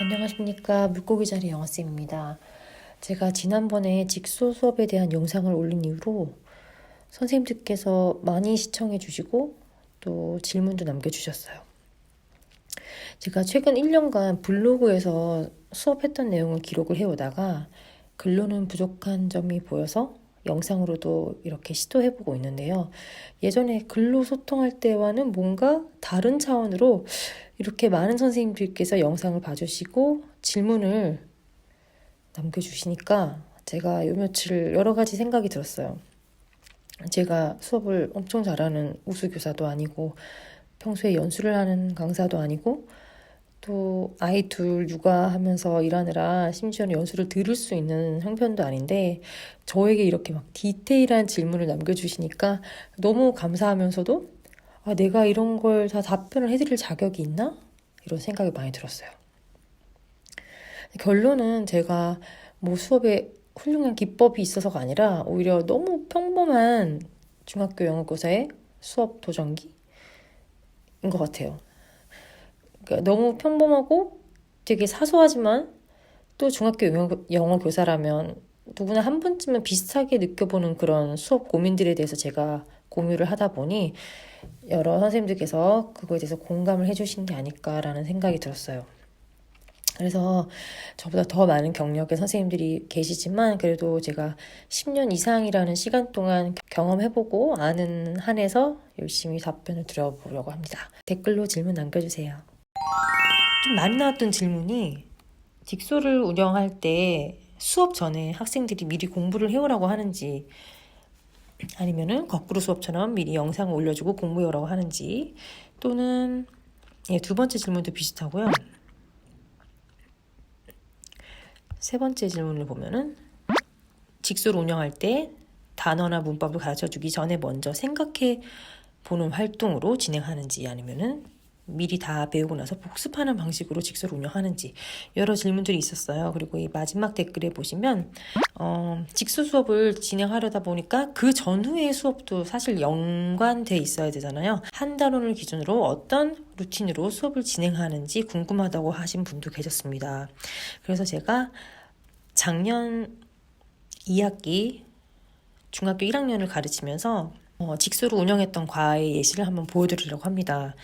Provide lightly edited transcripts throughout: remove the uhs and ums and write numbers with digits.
안녕하십니까. 물고기자리 영어쌤입니다. 제가 지난번에 직소 수업에 대한 영상을 올린 이후로 선생님들께서 많이 시청해 주시고 또 질문도 남겨주셨어요. 제가 최근 1년간 블로그에서 수업했던 내용을 기록을 해오다가 글로는 부족한 점이 보여서 영상으로도 이렇게 시도해보고 있는데요. 예전에 글로 소통할 때와는 뭔가 다른 차원으로 이렇게 많은 선생님들께서 영상을 봐주시고 질문을 남겨주시니까 제가 요 며칠 여러 가지 생각이 들었어요. 제가 수업을 엄청 잘하는 우수교사도 아니고 평소에 연수를 하는 강사도 아니고 또 아이 둘 육아하면서 일하느라 심지어는 연수를 들을 수 있는 형편도 아닌데 저에게 이렇게 막 디테일한 질문을 남겨주시니까 너무 감사하면서도 내가 이런 걸 다 답변을 해드릴 자격이 있나? 이런 생각이 많이 들었어요. 결론은 제가 뭐 수업에 훌륭한 기법이 있어서가 아니라 오히려 너무 평범한 중학교 영어교사의 수업 도전기인 것 같아요. 그러니까 너무 평범하고 되게 사소하지만 또 중학교 영어 교사라면 누구나 한 번쯤은 비슷하게 느껴보는 그런 수업 고민들에 대해서 제가 공유를 하다 보니 여러 선생님들께서 그거에 대해서 공감을 해주신 게 아닐까라는 생각이 들었어요. 그래서 저보다 더 많은 경력의 선생님들이 계시지만 그래도 제가 10년 이상이라는 시간 동안 경험해보고 아는 한에서 열심히 답변을 드려보려고 합니다. 댓글로 질문 남겨주세요. 좀 많이 나왔던 질문이 직소를 운영할 때 수업 전에 학생들이 미리 공부를 해오라고 하는지 아니면은 거꾸로 수업처럼 미리 영상을 올려주고 공부해오라고 하는지 또는 두 번째 질문도 비슷하고요. 세 번째 질문을 보면은 직소를 운영할 때 단어나 문법을 가르쳐주기 전에 먼저 생각해 보는 활동으로 진행하는지 아니면은 미리 다 배우고 나서 복습하는 방식으로 직소를 운영하는지 여러 질문들이 있었어요. 그리고 이 마지막 댓글에 보시면 직소 수업을 진행하려다 보니까 그 전후의 수업도 사실 연관돼 있어야 되잖아요. 한 단원을 기준으로 어떤 루틴으로 수업을 진행하는지 궁금하다고 하신 분도 계셨습니다. 그래서 제가 작년 2학기 중학교 1학년을 가르치면서 직소를 운영했던 과의 예시를 한번 보여드리려고 합니다.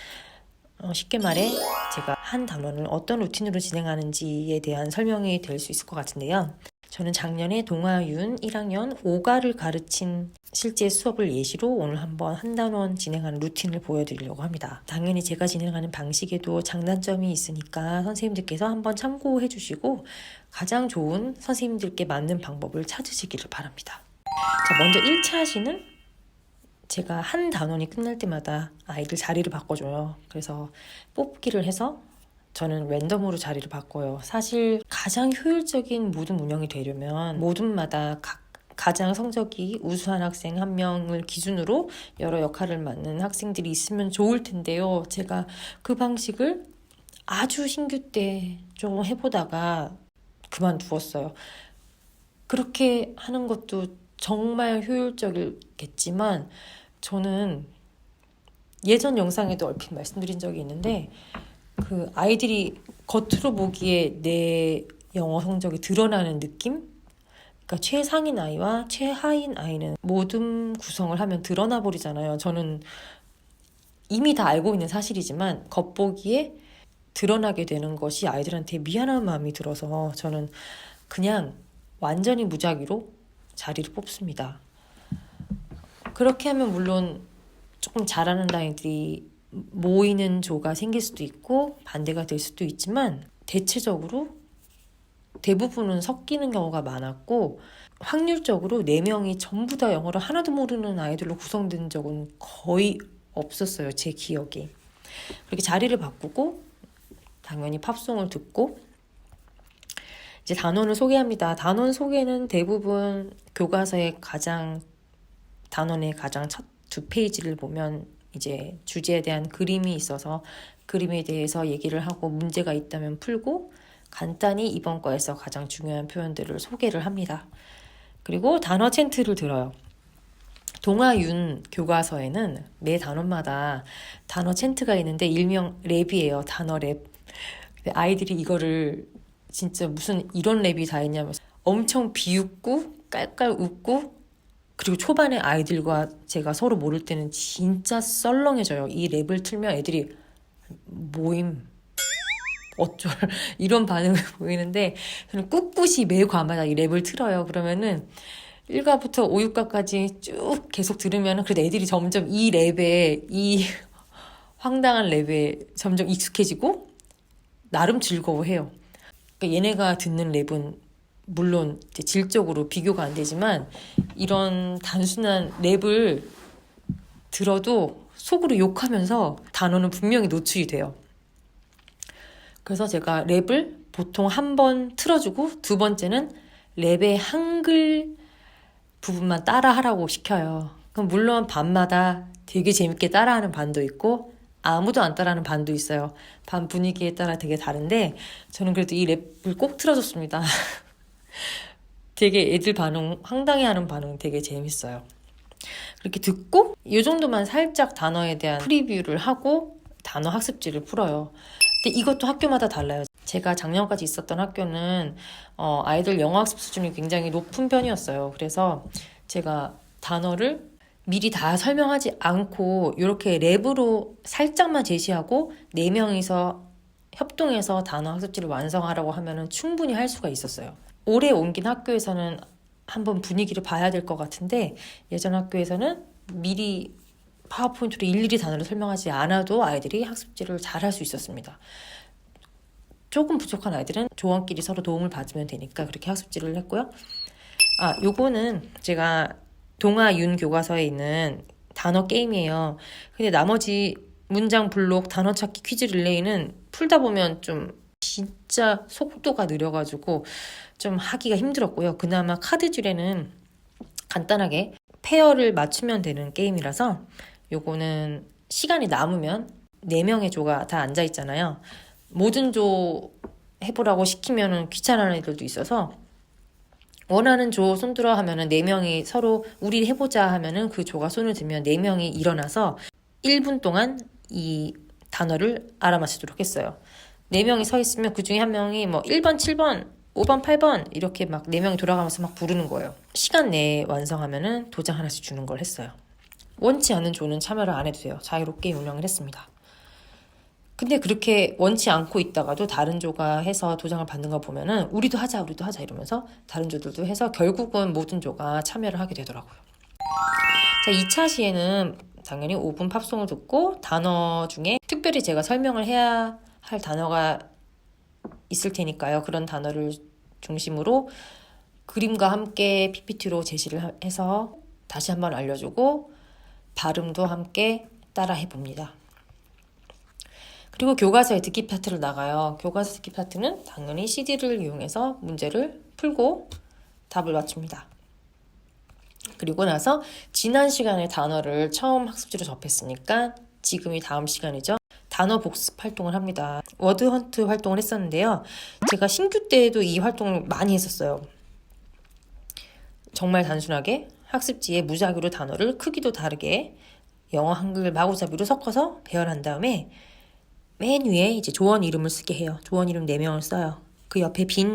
쉽게 말해 제가 한 단원을 어떤 루틴으로 진행하는지에 대한 설명이 될 수 있을 것 같은데요. 저는 작년에 동아윤 1학년 5가를 가르친 실제 수업을 예시로 오늘 한번 한 단원 진행하는 루틴을 보여드리려고 합니다. 당연히 제가 진행하는 방식에도 장단점이 있으니까 선생님들께서 한번 참고해 주시고 가장 좋은 선생님들께 맞는 방법을 찾으시기를 바랍니다. 자, 먼저 1차 시는 제가 한 단원이 끝날 때마다 아이들 자리를 바꿔줘요. 그래서 뽑기를 해서 저는 랜덤으로 자리를 바꿔요. 사실 가장 효율적인 모든 운영이 되려면 모둠마다 가장 성적이 우수한 학생 한 명을 기준으로 여러 역할을 맡는 학생들이 있으면 좋을 텐데요. 제가 그 방식을 아주 신규 때 좀 해보다가 그만두었어요. 그렇게 하는 것도 정말 효율적이겠지만 저는 예전 영상에도 얼핏 말씀드린 적이 있는데 그 아이들이 겉으로 보기에 내 영어 성적이 드러나는 느낌? 그러니까 최상인 아이와 최하인 아이는 모든 구성을 하면 드러나 버리잖아요. 저는 이미 다 알고 있는 사실이지만 겉보기에 드러나게 되는 것이 아이들한테 미안한 마음이 들어서 저는 그냥 완전히 무작위로 자리를 뽑습니다. 그렇게 하면 물론 조금 잘하는 아이들이 모이는 조가 생길 수도 있고 반대가 될 수도 있지만 대체적으로 대부분은 섞이는 경우가 많았고 확률적으로 4명이 전부 다 영어를 하나도 모르는 아이들로 구성된 적은 거의 없었어요. 제 기억에. 그렇게 자리를 바꾸고 당연히 팝송을 듣고 이제 단원을 소개합니다. 단원 소개는 대부분 교과서의 단원의 가장 첫 2페이지를 보면 이제 주제에 대한 그림이 있어서 그림에 대해서 얘기를 하고 문제가 있다면 풀고 간단히 이번 거에서 가장 중요한 표현들을 소개를 합니다. 그리고 단어 챈트를 들어요. 동아윤 교과서에는 매 단원마다 단어 챈트가 있는데 일명 랩이에요. 단어 랩. 근데 아이들이 이거를 진짜 무슨 이런 랩이 다 있냐면 엄청 비웃고 깔깔 웃고, 그리고 초반에 아이들과 제가 서로 모를 때는 진짜 썰렁해져요. 이 랩을 틀면 애들이 모임 어쩔 이런 반응을 보이는데, 저는 꿋꿋이 매 과마다 이 랩을 틀어요. 그러면은 1과부터 5, 6과까지 쭉 계속 들으면 그래도 애들이 점점 이 랩에, 이 황당한 랩에 점점 익숙해지고 나름 즐거워해요. 그러니까 얘네가 듣는 랩은 물론 이제 질적으로 비교가 안 되지만 이런 단순한 랩을 들어도 속으로 욕하면서 단어는 분명히 노출이 돼요. 그래서 제가 랩을 보통 한 번 틀어주고 두 번째는 랩의 한글 부분만 따라하라고 시켜요. 그럼 물론 반마다 되게 재밌게 따라하는 반도 있고 아무도 안 따라하는 반도 있어요. 반 분위기에 따라 되게 다른데 저는 그래도 이 랩을 꼭 틀어줬습니다. 되게 애들 반응, 황당해하는 반응 되게 재밌어요. 그렇게 듣고 이 정도만 살짝 단어에 대한 프리뷰를 하고 단어 학습지를 풀어요. 근데 이것도 학교마다 달라요. 제가 작년까지 있었던 학교는 아이들 영어 학습 수준이 굉장히 높은 편이었어요. 그래서 제가 단어를 미리 다 설명하지 않고 이렇게 랩으로 살짝만 제시하고 4명이서 협동해서 단어 학습지를 완성하라고 하면은 충분히 할 수가 있었어요. 올해 옮긴 학교에서는 한번 분위기를 봐야 될 것 같은데, 예전 학교에서는 미리 파워포인트로 일일이 단어를 설명하지 않아도 아이들이 학습지를 잘 할 수 있었습니다. 조금 부족한 아이들은 조원끼리 서로 도움을 받으면 되니까 그렇게 학습지를 했고요. 요거는 제가 동아윤 교과서에 있는 단어 게임이에요. 근데 나머지 문장 블록 단어 찾기 퀴즈 릴레이는 풀다 보면 좀 진짜 속도가 느려가지고 좀 하기가 힘들었고요. 그나마 카드줄에는 간단하게 페어를 맞추면 되는 게임이라서 요거는 시간이 남으면 4명의 조가 다 앉아있잖아요. 모든 조 해보라고 시키면 귀찮아하는 애들도 있어서 원하는 조 손들어 하면은 4명이 서로 우리 해보자 하면은 그 조가 손을 들면 4명이 일어나서 1분 동안 이 단어를 알아맞히도록 했어요. 4명이 서 있으면 그 중에 한 명이 뭐 1번, 7번, 5번, 8번 이렇게 막 4명이 돌아가면서 막 부르는 거예요. 시간 내에 완성하면은 도장 하나씩 주는 걸 했어요. 원치 않는 조는 참여를 안 해도 돼요. 자유롭게 운영을 했습니다. 근데 그렇게 원치 않고 있다가도 다른 조가 해서 도장을 받는 거 보면은 우리도 하자 이러면서 다른 조들도 해서 결국은 모든 조가 참여를 하게 되더라고요. 자, 2차 시에는 당연히 5분 팝송을 듣고 단어 중에 특별히 제가 설명을 해야 할 단어가 있을 테니까요. 그런 단어를 중심으로 그림과 함께 PPT로 제시를 해서 다시 한번 알려주고 발음도 함께 따라 해봅니다. 그리고 교과서의 듣기 파트를 나가요. 교과서 듣기 파트는 당연히 CD를 이용해서 문제를 풀고 답을 맞춥니다. 그리고 나서 지난 시간에 단어를 처음 학습지로 접했으니까 지금이 다음 시간이죠. 단어 복습 활동을 합니다. 워드 헌트 활동을 했었는데요. 제가 신규 때에도 이 활동을 많이 했었어요. 정말 단순하게 학습지에 무작위로 단어를 크기도 다르게 영어, 한글, 마구잡이로 섞어서 배열한 다음에 맨 위에 이제 조원 이름을 쓰게 해요. 조원 이름 4명을 써요. 그 옆에 빈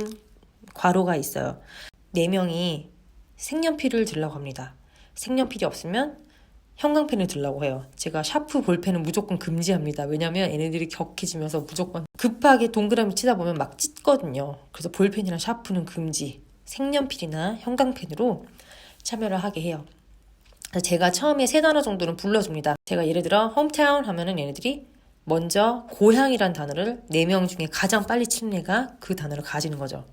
괄호가 있어요. 4명이 색연필을 들라고 합니다. 색연필이 없으면 형광펜을 들라고 해요. 제가 샤프 볼펜은 무조건 금지합니다. 왜냐면 얘네들이 격해지면서 무조건 급하게 동그라미 치다 보면 막 찢거든요. 그래서 볼펜이랑 샤프는 금지. 색연필이나 형광펜으로 참여를 하게 해요. 그래서 제가 처음에 3단어 정도는 불러줍니다. 제가 예를 들어 홈타운 하면은 얘네들이 먼저 고향이란 단어를 4명 중에 가장 빨리 치는 애가 그 단어를 가지는 거죠.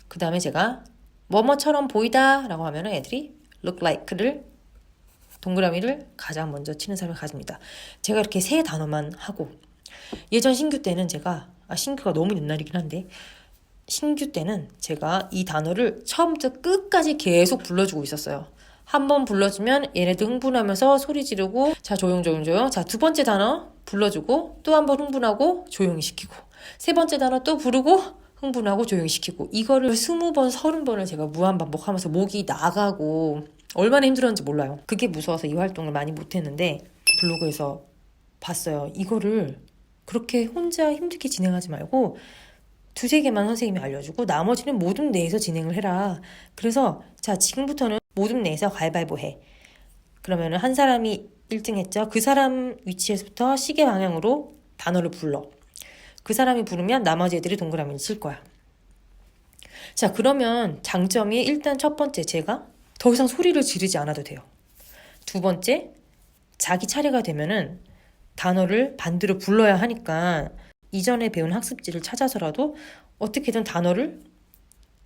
그 다음에 제가 뭐뭐처럼 보이다 라고 하면 애들이 look like를 동그라미를 가장 먼저 치는 사람이 가집니다. 제가 이렇게 3단어만 하고 예전 신규 때는 제가 신규가 너무 옛날이긴 한데 신규 때는 제가 이 단어를 처음부터 끝까지 계속 불러주고 있었어요. 한 번 불러주면 얘네들 흥분하면서 소리 지르고 자 조용 자 2번째 단어 불러주고 또 한 번 흥분하고 조용히 시키고 3번째 단어 또 부르고 흥분하고 조용히 시키고 이거를 20번 30번을 제가 무한반복하면서 목이 나가고 얼마나 힘들었는지 몰라요. 그게 무서워서 이 활동을 많이 못했는데 블로그에서 봤어요. 이거를 그렇게 혼자 힘들게 진행하지 말고 두세 개만 선생님이 알려주고 나머지는 모둠 내에서 진행을 해라. 그래서 자, 지금부터는 모둠 내에서 가위바위보 해. 그러면은 한 사람이 1등 했죠. 그 사람 위치에서부터 시계 방향으로 단어를 불러. 그 사람이 부르면 나머지 애들이 동그라미를 칠 거야. 자, 그러면 장점이 일단 첫 번째, 제가 더 이상 소리를 지르지 않아도 돼요. 두 번째, 자기 차례가 되면은 단어를 반대로 불러야 하니까 이전에 배운 학습지를 찾아서라도 어떻게든 단어를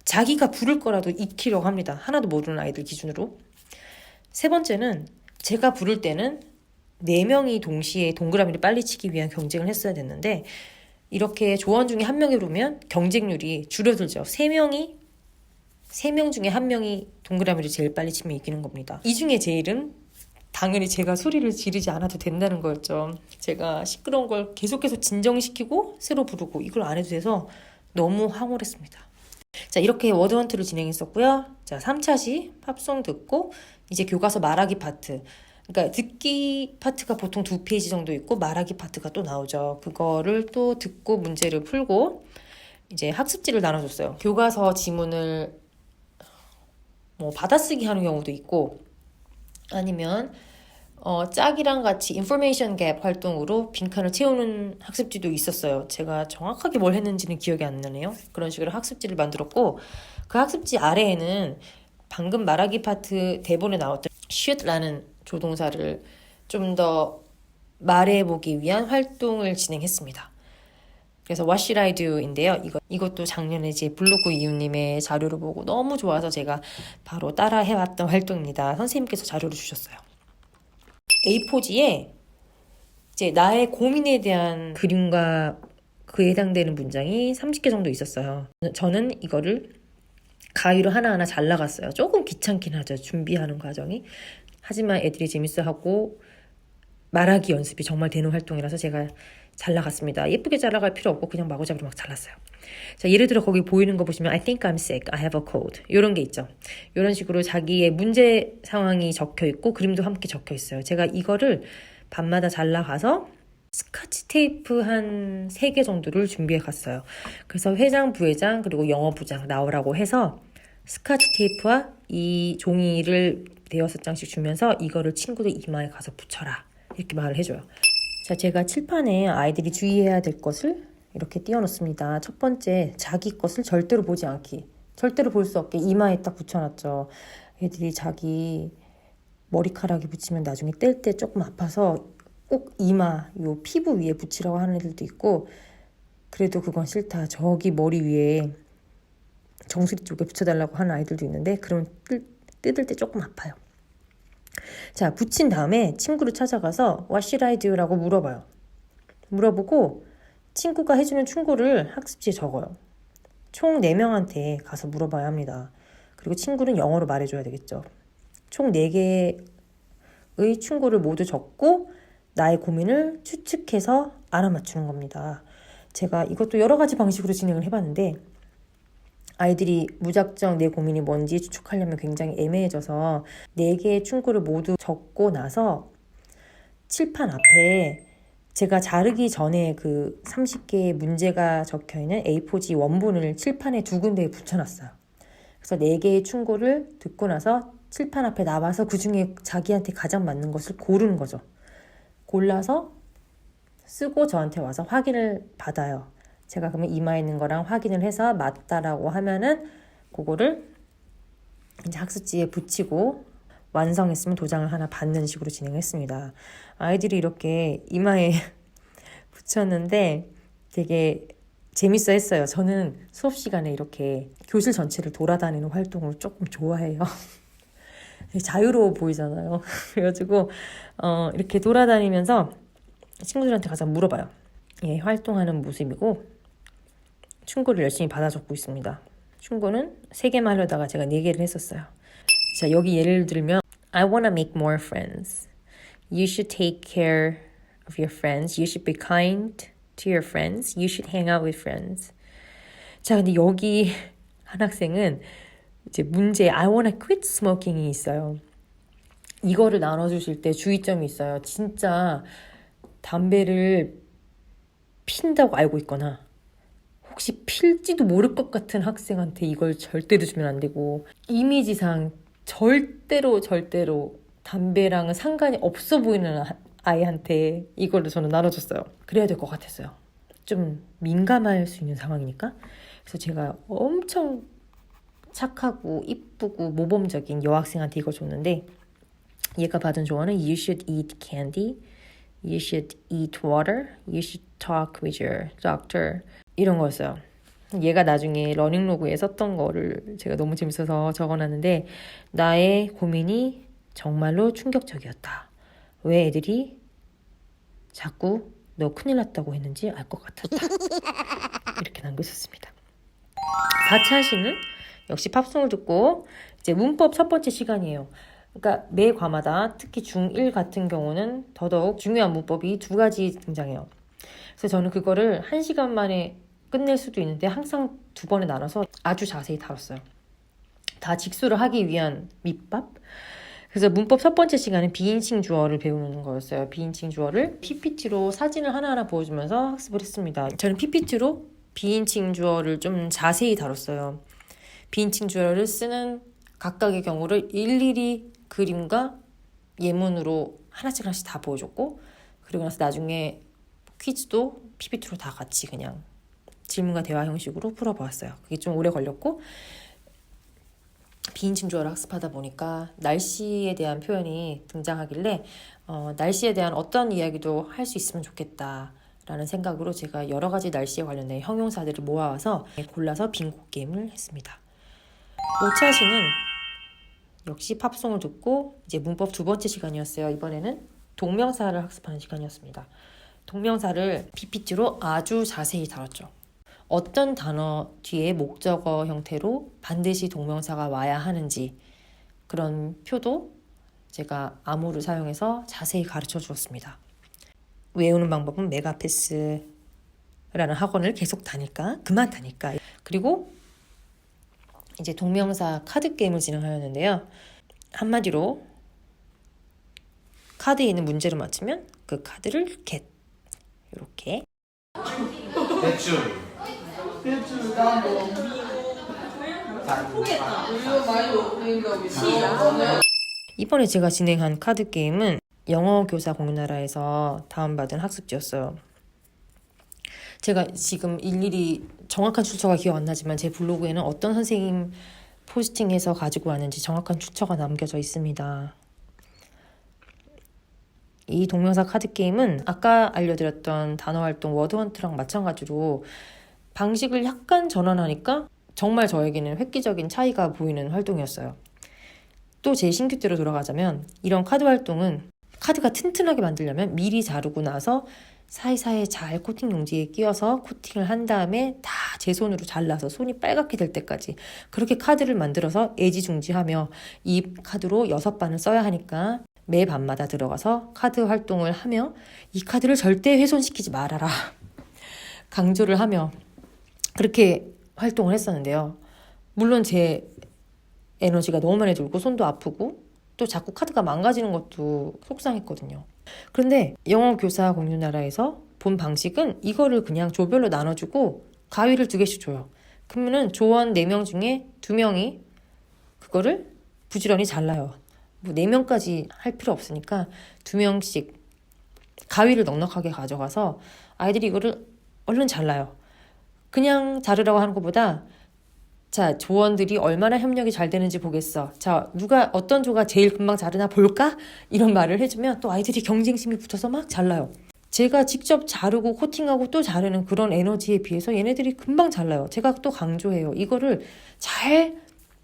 자기가 부를 거라도 익히려고 합니다. 하나도 모르는 아이들 기준으로. 세 번째는 제가 부를 때는 4명이 동시에 동그라미를 빨리 치기 위한 경쟁을 했어야 됐는데 이렇게 조원 중에 한 명이 부르면 경쟁률이 줄어들죠. 3명 중에 한 명이 동그라미를 제일 빨리 치면 이기는 겁니다. 이 중에 제일은 당연히 제가 소리를 지르지 않아도 된다는 거였죠. 제가 시끄러운 걸 계속해서 진정시키고 새로 부르고 이걸 안 해도 돼서 너무 황홀했습니다. 자, 이렇게 워드헌트를 진행했었고요. 자, 3차 시 팝송 듣고 이제 교과서 말하기 파트. 그러니까 듣기 파트가 보통 2페이지 정도 있고 말하기 파트가 또 나오죠. 그거를 또 듣고 문제를 풀고 이제 학습지를 나눠줬어요. 교과서 지문을 뭐 받아쓰기 하는 경우도 있고 아니면 짝이랑 같이 인포메이션 갭 활동으로 빈칸을 채우는 학습지도 있었어요. 제가 정확하게 뭘 했는지는 기억이 안 나네요. 그런 식으로 학습지를 만들었고 그 학습지 아래에는 방금 말하기 파트 대본에 나왔던 should라는 조동사를 좀 더 말해보기 위한 활동을 진행했습니다. 그래서 What should I do인데요. 이것도 작년에 이제 블로그 이웃님의 자료를 보고 너무 좋아서 제가 바로 따라 해왔던 활동입니다. 선생님께서 자료를 주셨어요. A4지에 이제 나의 고민에 대한 그림과 그에 해당되는 문장이 30개 정도 있었어요. 저는 이거를 가위로 하나하나 잘라갔어요. 조금 귀찮긴 하죠. 준비하는 과정이. 하지만 애들이 재밌어하고 말하기 연습이 정말 되는 활동이라서 제가 잘라갔습니다. 예쁘게 잘라갈 필요 없고 그냥 마구잡이로 막 잘랐어요. 자, 예를 들어 거기 보이는 거 보시면 I think I'm sick, I have a cold 이런 게 있죠. 이런 식으로 자기의 문제 상황이 적혀 있고 그림도 함께 적혀 있어요. 제가 이거를 밤마다 잘라가서 스카치 테이프 한 3개 정도를 준비해 갔어요. 그래서 회장, 부회장 그리고 영어 부장 나오라고 해서 스카치 테이프와 이 종이를 6장씩 주면서 이거를 친구들 이마에 가서 붙여라 이렇게 말을 해줘요. 자, 제가 칠판에 아이들이 주의해야 될 것을 이렇게 띄워놓습니다. 첫 번째, 자기 것을 절대로 보지 않기. 절대로 볼 수 없게 이마에 딱 붙여놨죠. 애들이 자기 머리카락에 붙이면 나중에 뗄 때 조금 아파서 꼭 이마, 요 피부 위에 붙이라고 하는 애들도 있고 그래도 그건 싫다. 저기 머리 위에 정수리 쪽에 붙여달라고 하는 아이들도 있는데 그럼 뜯을 때 조금 아파요. 자, 붙인 다음에 친구를 찾아가서 What should I do? 라고 물어봐요. 물어보고 친구가 해주는 충고를 학습지에 적어요. 총 4명한테 가서 물어봐야 합니다. 그리고 친구는 영어로 말해줘야 되겠죠. 총 4개의 충고를 모두 적고 나의 고민을 추측해서 알아맞추는 겁니다. 제가 이것도 여러 가지 방식으로 진행을 해봤는데 아이들이 무작정 내 고민이 뭔지 추측하려면 굉장히 애매해져서 4개의 충고를 모두 적고 나서 칠판 앞에 제가 자르기 전에 그 30개의 문제가 적혀있는 A4지 원본을 칠판에 2군데에 붙여놨어요. 그래서 4개의 충고를 듣고 나서 칠판 앞에 나와서 그중에 자기한테 가장 맞는 것을 고르는 거죠. 골라서 쓰고 저한테 와서 확인을 받아요. 제가 그러면 이마에 있는 거랑 확인을 해서 맞다라고 하면은 그거를 이제 학습지에 붙이고 완성했으면 도장을 하나 받는 식으로 진행했습니다. 아이들이 이렇게 이마에 붙였는데 되게 재밌어 했어요. 저는 수업 시간에 이렇게 교실 전체를 돌아다니는 활동을 조금 좋아해요. 자유로워 보이잖아요. 그래가지고 이렇게 돌아다니면서 친구들한테 가서 물어봐요. 예, 활동하는 모습이고 충고를 열심히 받아 적고 있습니다. 충고는 3개만 하려다가 제가 4개를 했었어요. 자, 여기 예를 들면 I want to make more friends. You should take care of your friends. You should be kind to your friends. You should hang out with friends. 자, 근데 여기 한 학생은 이제 문제 I want to quit smoking이 있어요. 이거를 나눠주실 때 주의점이 있어요. 진짜 담배를 핀다고 알고 있거나 혹시 필지도 모를 것 같은 학생한테 이걸 절대로 주면 안 되고, 이미지상 절대로 담배랑은 상관이 없어 보이는 아이한테 이거를 저는 나눠줬어요. 그래야 될 것 같았어요. 좀 민감할 수 있는 상황이니까. 그래서 제가 엄청 착하고 이쁘고 모범적인 여학생한테 이걸 줬는데, 얘가 받은 조언은 You should eat candy, You should eat water, You should talk with your doctor, 이런 거였어요. 얘가 나중에 러닝로그에 썼던 거를 제가 너무 재밌어서 적어놨는데, 나의 고민이 정말로 충격적이었다. 왜 애들이 자꾸 너 큰일 났다고 했는지 알 것 같았다. 이렇게 남겼었습니다. 4차 시는 역시 팝송을 듣고 이제 문법 첫 번째 시간이에요. 그러니까 매 과마다 특히 중1 같은 경우는 더더욱 중요한 문법이 2가지 등장해요. 그래서 저는 그거를 1시간 만에 끝낼 수도 있는데 항상 2번에 나눠서 아주 자세히 다뤘어요. 다 직수를 하기 위한 밑밥. 그래서 문법 첫 번째 시간은 비인칭 주어를 배우는 거였어요. 비인칭 주어를 PPT로 사진을 하나하나 보여주면서 학습을 했습니다. 저는 PPT로 비인칭 주어를 좀 자세히 다뤘어요. 비인칭 주어를 쓰는 각각의 경우를 일일이 그림과 예문으로 하나씩 다 보여줬고, 그리고 나서 나중에 퀴즈도 PPT로 다 같이 그냥 질문과 대화 형식으로 풀어보았어요. 그게 좀 오래 걸렸고, 비인칭 주어를 학습하다 보니까 날씨에 대한 표현이 등장하길래 날씨에 대한 어떤 이야기도 할 수 있으면 좋겠다라는 생각으로 제가 여러 가지 날씨에 관련된 형용사들을 모아와서 골라서 빙고 게임을 했습니다. 5차 시는 역시 팝송을 듣고 이제 문법 2번째 시간이었어요. 이번에는 동명사를 학습하는 시간이었습니다. 동명사를 PPT로 아주 자세히 다뤘죠. 어떤 단어 뒤에 목적어 형태로 반드시 동명사가 와야 하는지, 그런 표도 제가 아무를 사용해서 자세히 가르쳐 주었습니다. 외우는 방법은 메가패스라는 학원을 계속 그만 다닐까. 그리고 이제 동명사 카드 게임을 진행하였는데요. 한마디로 카드에 있는 문제를 맞추면 그 카드를 get. 이렇게. 대충 이번에 제가 진행한 카드 게임은 영어 교사 공유나라에서 다운받은 학습지였어요. 제가 지금 일일이 정확한 출처가 기억 안 나지만 제 블로그에는 어떤 선생님 포스팅해서 가지고 왔는지 정확한 출처가 남겨져 있습니다. 이 동명사 카드 게임은 아까 알려드렸던 단어 활동 워드헌트랑 마찬가지로 방식을 약간 전환하니까 정말 저에게는 획기적인 차이가 보이는 활동이었어요. 또 제 신규대로 돌아가자면, 이런 카드 활동은 카드가 튼튼하게 만들려면 미리 자르고 나서 사이사이에 잘 코팅 용지에 끼워서 코팅을 한 다음에 다 제 손으로 잘라서 손이 빨갛게 될 때까지 그렇게 카드를 만들어서 애지중지하며, 이 카드로 6반을 써야 하니까 매 반마다 들어가서 카드 활동을 하며 이 카드를 절대 훼손시키지 말아라 강조를 하며 그렇게 활동을 했었는데요. 물론 제 에너지가 너무 많이 들고 손도 아프고 또 자꾸 카드가 망가지는 것도 속상했거든요. 그런데 영어 교사 공유나라에서 본 방식은 이거를 그냥 조별로 나눠주고 가위를 2개씩 줘요. 그러면은 조원 4명 중에 2명이 그거를 부지런히 잘라요. 뭐 4명까지 할 필요 없으니까 2명씩 가위를 넉넉하게 가져가서 아이들이 이거를 얼른 잘라요. 그냥 자르라고 하는 것보다, 자, 조원들이 얼마나 협력이 잘 되는지 보겠어. 자, 누가 어떤 조가 제일 금방 자르나 볼까? 이런 말을 해주면 또 아이들이 경쟁심이 붙어서 막 잘라요. 제가 직접 자르고 코팅하고 또 자르는 그런 에너지에 비해서 얘네들이 금방 잘라요. 제가 또 강조해요. 이거를 잘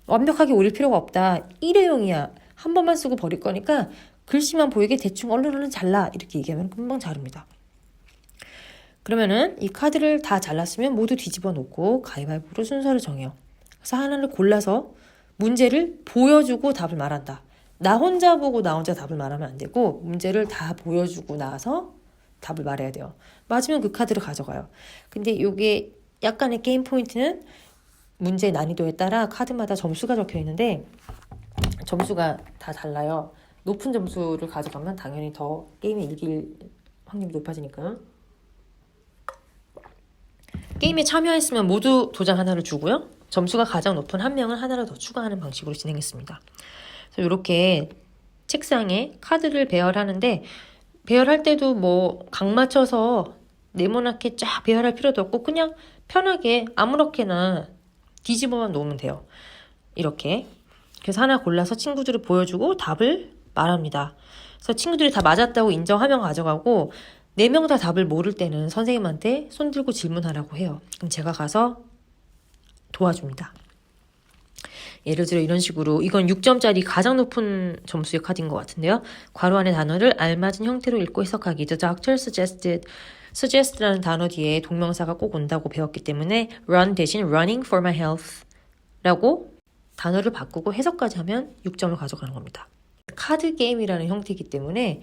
완벽하게 올릴 필요가 없다. 일회용이야. 한 번만 쓰고 버릴 거니까 글씨만 보이게 대충 얼른 잘라. 이렇게 얘기하면 금방 자릅니다. 그러면은 이 카드를 다 잘랐으면 모두 뒤집어 놓고 가위바위보로 순서를 정해요. 그래서 하나를 골라서 문제를 보여주고 답을 말한다. 나 혼자 보고 나 혼자 답을 말하면 안 되고 문제를 다 보여주고 나서 답을 말해야 돼요. 맞으면 그 카드를 가져가요. 근데 이게 약간의 게임 포인트는 문제 난이도에 따라 카드마다 점수가 적혀 있는데 점수가 다 달라요. 높은 점수를 가져가면 당연히 더 게임이 이길 확률이 높아지니까. 게임에 참여했으면 모두 도장 하나를 주고요. 점수가 가장 높은 한 명은 하나를 더 추가하는 방식으로 진행했습니다. 그래서 이렇게 책상에 카드를 배열하는데 배열할 때도 뭐 각 맞춰서 네모나게 쫙 배열할 필요도 없고 그냥 편하게 아무렇게나 뒤집어만 놓으면 돼요. 이렇게. 그래서 하나 골라서 친구들을 보여주고 답을 말합니다. 그래서 친구들이 다 맞았다고 인정하면 가져가고 4명 다 답을 모를 때는 선생님한테 손 들고 질문하라고 해요. 그럼 제가 가서 도와줍니다. 예를 들어 이런 식으로 이건 6점짜리 가장 높은 점수의 카드인 것 같은데요. 괄호 안의 단어를 알맞은 형태로 읽고 해석하기. The doctor suggested라는 단어 뒤에 동명사가 꼭 온다고 배웠기 때문에 run 대신 running for my health 라고 단어를 바꾸고 해석까지 하면 6점을 가져가는 겁니다. 카드 게임이라는 형태이기 때문에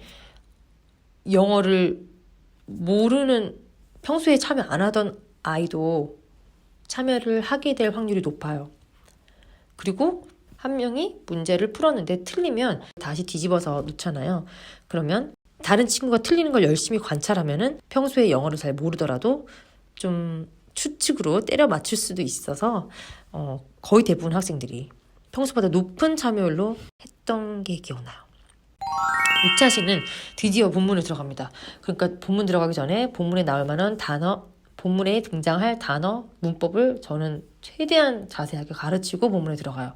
영어를 모르는 평소에 참여 안 하던 아이도 참여를 하게 될 확률이 높아요. 그리고 한 명이 문제를 풀었는데 틀리면 다시 뒤집어서 놓잖아요. 그러면 다른 친구가 틀리는 걸 열심히 관찰하면은 평소에 영어를 잘 모르더라도 좀 추측으로 때려 맞출 수도 있어서 거의 대부분 학생들이 평소보다 높은 참여율로 했던 게 기억나요. 6차 시는 드디어 본문에 들어갑니다. 그러니까 본문 들어가기 전에 본문에 나올 만한 단어, 본문에 등장할 단어, 문법을 저는 최대한 자세하게 가르치고 본문에 들어가요.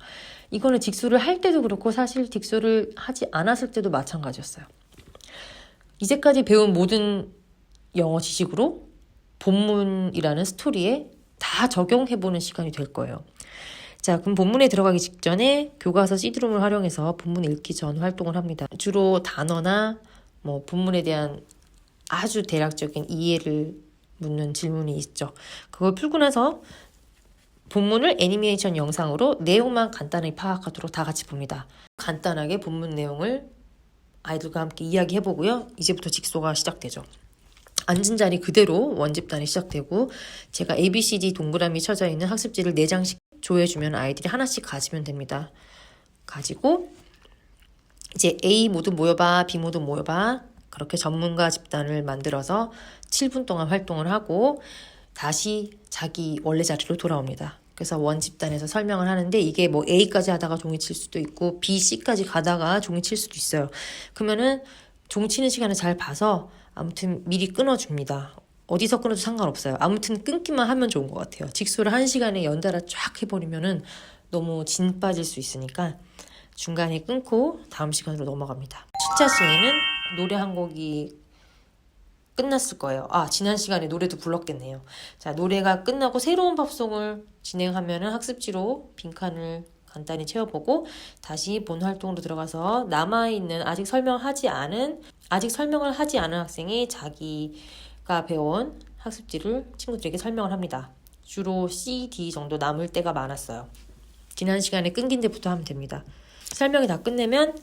이거는 직수를 할 때도 그렇고 사실 직수를 하지 않았을 때도 마찬가지였어요. 이제까지 배운 모든 영어 지식으로 본문이라는 스토리에 다 적용해보는 시간이 될 거예요. 자, 그럼 본문에 들어가기 직전에 교과서 CD롬을 활용해서 본문 읽기 전 활동을 합니다. 주로 단어나 뭐 본문에 대한 아주 대략적인 이해를 묻는 질문이 있죠. 그걸 풀고 나서 본문을 애니메이션 영상으로 내용만 간단히 파악하도록 다 같이 봅니다. 간단하게 본문 내용을 아이들과 함께 이야기해보고요. 이제부터 직소가 시작되죠. 앉은 자리 그대로 원집단이 시작되고 제가 ABCD 동그라미 쳐져 있는 학습지를 4장씩 조회해주면 아이들이 하나씩 가지면 됩니다. 가지고 이제 A 모두 모여봐, B 모두 모여봐 그렇게 전문가 집단을 만들어서 7분 동안 활동을 하고 다시 자기 원래 자리로 돌아옵니다. 그래서 원 집단에서 설명을 하는데 이게 뭐 A까지 하다가 종이 칠 수도 있고 B, C까지 가다가 종이 칠 수도 있어요. 그러면은 종 치는 시간을 잘 봐서 아무튼 미리 끊어줍니다. 어디서 끊어도 상관없어요. 아무튼 끊기만 하면 좋은 것 같아요. 직소를 1시간에 연달아 쫙 해버리면은 너무 진 빠질 수 있으니까 중간에 끊고 다음 시간으로 넘어갑니다. 7차 시에는 노래 한 곡이 끝났을 거예요. 지난 시간에 노래도 불렀겠네요. 자, 노래가 끝나고 새로운 팝송을 진행하면은 학습지로 빈칸을 간단히 채워보고 다시 본 활동으로 들어가서 남아있는 아직 설명을 하지 않은 학생이 자기가 배운 학습지를 친구들에게 설명을 합니다. 주로 C, D 정도 남을 때가 많았어요. 지난 시간에 끊긴 데부터 하면 됩니다. 설명이 다 끝내면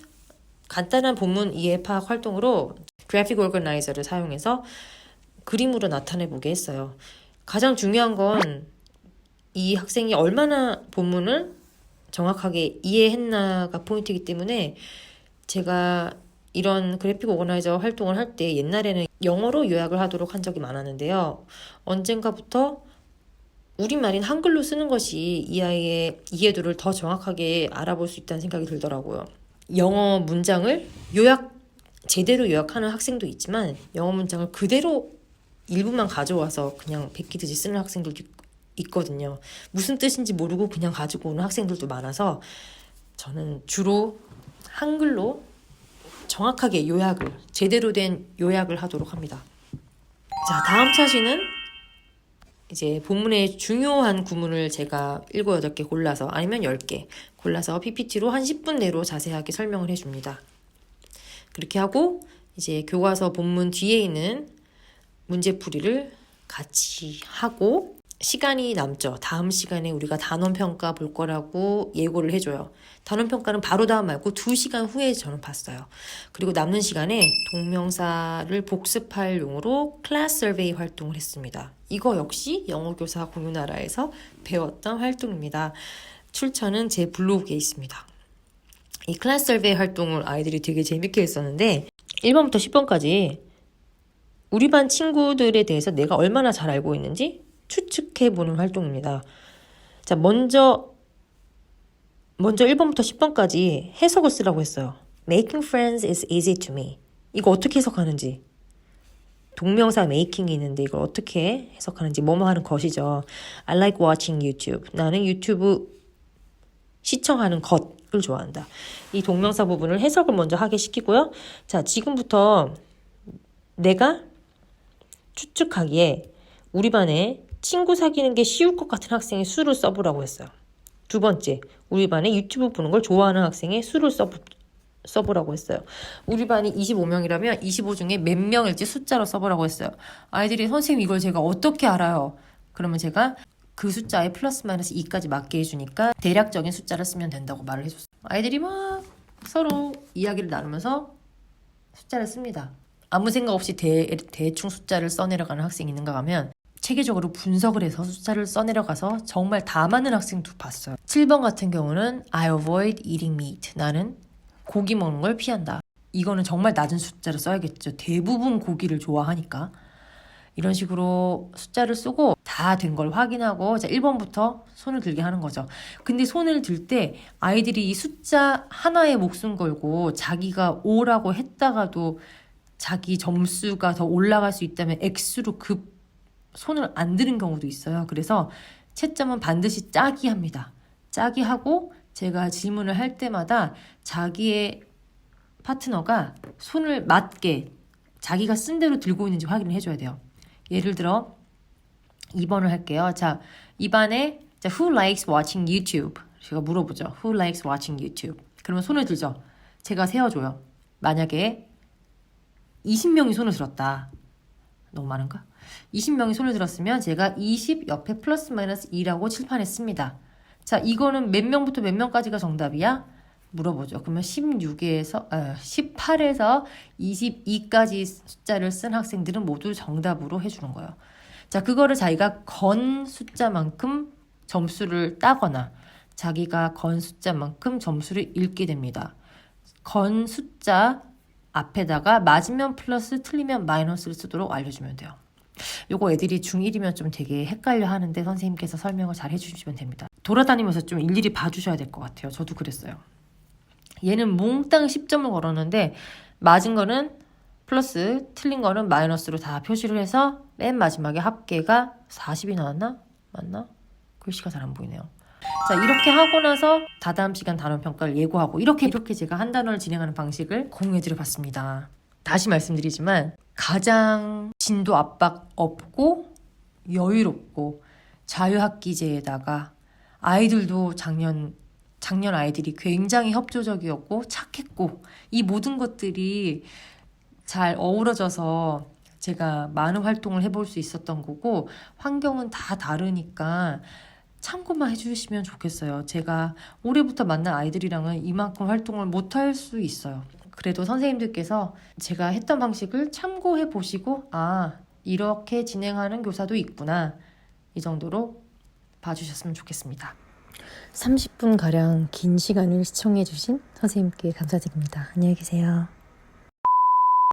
간단한 본문 이해 파악 활동으로 그래픽 오거나이저를 사용해서 그림으로 나타내보게 했어요. 가장 중요한 건 이 학생이 얼마나 본문을 정확하게 이해했나가 포인트이기 때문에 제가 이런 그래픽 오거나이저 활동을 할 때 옛날에는 영어로 요약을 하도록 한 적이 많았는데요. 언젠가부터 우리말인 한글로 쓰는 것이 이 아이의 이해도를 더 정확하게 알아볼 수 있다는 생각이 들더라고요. 영어 문장을 제대로 요약하는 학생도 있지만 영어 문장을 그대로 일부만 가져와서 그냥 베끼듯이 쓰는 학생들도 있거든요. 무슨 뜻인지 모르고 그냥 가지고 오는 학생들도 많아서 저는 주로 한글로 정확하게 제대로 된 요약을 하도록 합니다. 자, 다음 차시는 이제 본문의 중요한 구문을 제가 7, 8개 골라서 아니면 10개 골라서 PPT로 한 10분 내로 자세하게 설명을 해줍니다. 그렇게 하고 이제 교과서 본문 뒤에 있는 문제풀이를 같이 하고 시간이 남죠. 다음 시간에 우리가 단원평가 볼 거라고 예고를 해줘요. 단원평가는 바로 다음 말고 2시간 후에 저는 봤어요. 그리고 남는 시간에 동명사를 복습할 용으로 클래스 서베이 활동을 했습니다. 이거 역시 영어교사 공유나라에서 배웠던 활동입니다. 출처는 제 블로그에 있습니다. 이 클래스 서베이 활동을 아이들이 되게 재밌게 했었는데 1번부터 10번까지 우리 반 친구들에 대해서 내가 얼마나 잘 알고 있는지 추측해 보는 활동입니다. 자, 먼저 1번부터 10번까지 해석을 쓰라고 했어요. Making friends is easy to me. 이거 어떻게 해석하는지. 동명사 making이 있는데 이걸 어떻게 해석하는지 뭐뭐 하는 것이죠. I like watching YouTube. 나는 유튜브 시청하는 것을 좋아한다. 이 동명사 부분을 해석을 먼저 하게 시키고요. 자, 지금부터 내가 추측하기에 우리 반에 친구 사귀는 게 쉬울 것 같은 학생의 수를 써보라고 했어요. 두 번째, 우리 반에 유튜브 보는 걸 좋아하는 학생의 수를 써보라고 했어요. 우리 반이 25명이라면 25 중에 몇 명일지 숫자로 써보라고 했어요. 아이들이 선생님 이걸 제가 어떻게 알아요? 그러면 제가 그 숫자에 플러스 마이너스 2까지 맞게 해주니까 대략적인 숫자를 쓰면 된다고 말을 해줬어요. 아이들이 막 서로 이야기를 나누면서 숫자를 씁니다. 아무 생각 없이 대충 숫자를 써내려가는 학생이 있는가 하면 체계적으로 분석을 해서 숫자를 써내려가서 정말 다 맞는 학생도 봤어요. 7번 같은 경우는 I avoid eating meat. 나는 고기 먹는 걸 피한다. 이거는 정말 낮은 숫자를 써야겠죠. 대부분 고기를 좋아하니까. 이런 식으로 숫자를 쓰고 다 된 걸 확인하고 자 1번부터 손을 들게 하는 거죠. 근데 손을 들 때 아이들이 이 숫자 하나에 목숨 걸고 자기가 5라고 했다가도 자기 점수가 더 올라갈 수 있다면 X로 손을 안 드는 경우도 있어요. 그래서 채점은 반드시 짜기 합니다. 짜기 하고 제가 질문을 할 때마다 자기의 파트너가 손을 맞게 자기가 쓴 대로 들고 있는지 확인을 해줘야 돼요. 예를 들어 2번을 할게요. 자, 2번에 Who likes watching YouTube? 제가 물어보죠. Who likes watching YouTube? 그러면 손을 들죠. 제가 세어줘요. 만약에 20명이 손을 들었다. 너무 많은가? 20명이 손을 들었으면 제가 20 옆에 플러스 마이너스 2라고 칠판에 씁니다. 자, 이거는 몇 명부터 몇 명까지가 정답이야? 물어보죠. 그러면 18에서 22까지 숫자를 쓴 학생들은 모두 정답으로 해주는 거예요. 자, 그거를 자기가 건 숫자만큼 점수를 따거나 자기가 건 숫자만큼 점수를 읽게 됩니다. 건 숫자 앞에다가 맞으면 플러스 틀리면 마이너스를 쓰도록 알려주면 돼요. 요거 애들이 중1이면 좀 되게 헷갈려 하는데 선생님께서 설명을 잘 해주시면 됩니다. 돌아다니면서 좀 일일이 봐주셔야 될 것 같아요. 저도 그랬어요. 얘는 몽땅 10점을 걸었는데 맞은 거는 플러스 틀린 거는 마이너스로 다 표시를 해서 맨 마지막에 합계가 40이 나왔나? 맞나? 글씨가 잘 안 보이네요. 자, 이렇게 하고 나서 다다음 시간 단원 평가를 예고하고 이렇게 제가 한 단원을 진행하는 방식을 공유해드려 봤습니다. 다시 말씀드리지만 가장 진도 압박 없고 여유롭고 자유학기제에다가 아이들도 작년 아이들이 굉장히 협조적이었고 착했고 이 모든 것들이 잘 어우러져서 제가 많은 활동을 해볼 수 있었던 거고 환경은 다 다르니까 참고만 해주시면 좋겠어요. 제가 올해부터 만난 아이들이랑은 이만큼 활동을 못할 수 있어요. 그래도 선생님들께서 제가 했던 방식을 참고해 보시고 아, 이렇게 진행하는 교사도 있구나. 이 정도로 봐주셨으면 좋겠습니다. 30분가량 긴 시간을 시청해주신 선생님께 감사드립니다. 안녕히 계세요.